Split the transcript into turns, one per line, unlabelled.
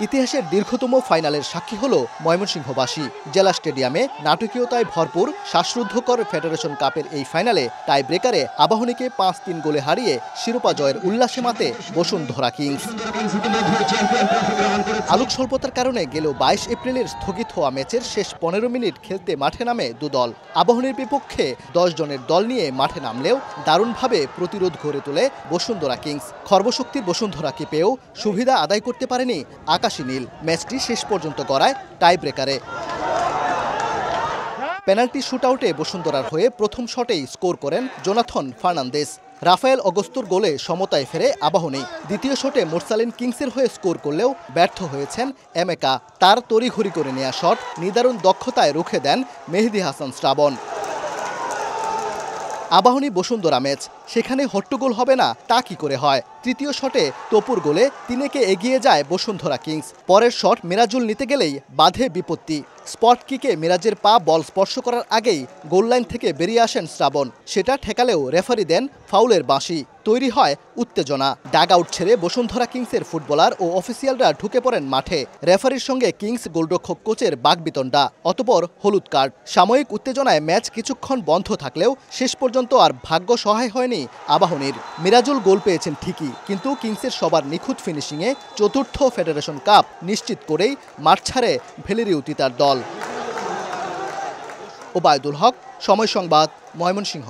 ইতিহাসের দীর্ঘতম ফাইনালের সাক্ষী হল ময়মনসিংহবাসী। জেলা স্টেডিয়ামে নাটকীয়তায় ভরপুর শ্বাসরুদ্ধকর ফেডারেশন কাপের এই ফাইনালে টাই ব্রেকারে আবাহনীকে ৫-৩ গোলে হারিয়ে শিরোপা জয়ের উল্লাসে মাতে বসুন্ধরা কিংস। আলোক স্বল্পতার কারণে গেল ২২ এপ্রিলের স্থগিত হওয়া ম্যাচের শেষ ১৫ মিনিট খেলতে মাঠে নামে দুদল। আবাহনীর বিপক্ষে ১০ জনের দল নিয়ে মাঠে নামলেও দারুণভাবে প্রতিরোধ গড়ে তোলে বসুন্ধরা কিংস। খর্বশক্তির বসুন্ধরাকে পেয়েও সুবিধা আদায় করতে পারেনি আকাশী নীল। ম্যাচটি শেষ পর্যন্ত গড়ায় টাই ব্রেকারে। পেনাল্টি শুটআউটে বসুন্ধরার হয়ে প্রথম শটেই স্কোর করেন জোনাথন ফার্নান্দেজ। রাফায়েল অগস্তুর গোলে সমতায় ফেরে আবাহনী। দ্বিতীয় শটে মোরসালিন কিংসের হয়ে স্কোর করলেও ব্যর্থ হয়েছেন এমেকা। তার তড়িঘড়ি করে নেওয়া শট নিদারুণ দক্ষতায় রুখে দেন মেহেদী হাসান শ্রাবণ। আবাহনী বসুন্ধরা ম্যাচ, সেখানে হট্টগোল হবে না তা কি করে হয়? তৃতীয় শটে তপুর গোলে ৩-১ এগিয়ে যায় বসুন্ধরা কিংস। পরের শট মিরাজুল নিতে গেলেই বাধে বিপত্তি। স্পট কিকে মিরাজের পা বল স্পর্শ করার আগেই গোললাইন থেকে বেরিয়ে আসেন শ্রাবণ। সেটা ঠেকালেও রেফারি দেন ফাউলের বাঁশি। তৈরি হয় উত্তেজনা। ডাগ আউট ছেড়ে বসুন্ধরা কিংসের ফুটবলার ও অফিসিয়ালরা ঢুকে পড়েন মাঠে। রেফারির সঙ্গে কিংস গোলরক্ষক কোচের বাগবিতণ্ডা, অতঃপর হলুদ কার্ড। সাময়িক উত্তেজনায় ম্যাচ কিছুক্ষণ বন্ধ থাকলেও শেষ পর্যন্ত আর ভাগ্য সহায় হয়নি আবাহনীর। মিরাজুল গোল পেয়েছেন ঠিকই, কিন্তু কিংসের সবার নিখুঁত ফিনিশিংয়ে চতুর্থ ফেডারেশন কাপ নিশ্চিত করেই মাঠ ছাড়ে ভেলেরিউতি তার দল। ওবায়দুল হক, সময় সংবাদ, ময়মনসিংহ।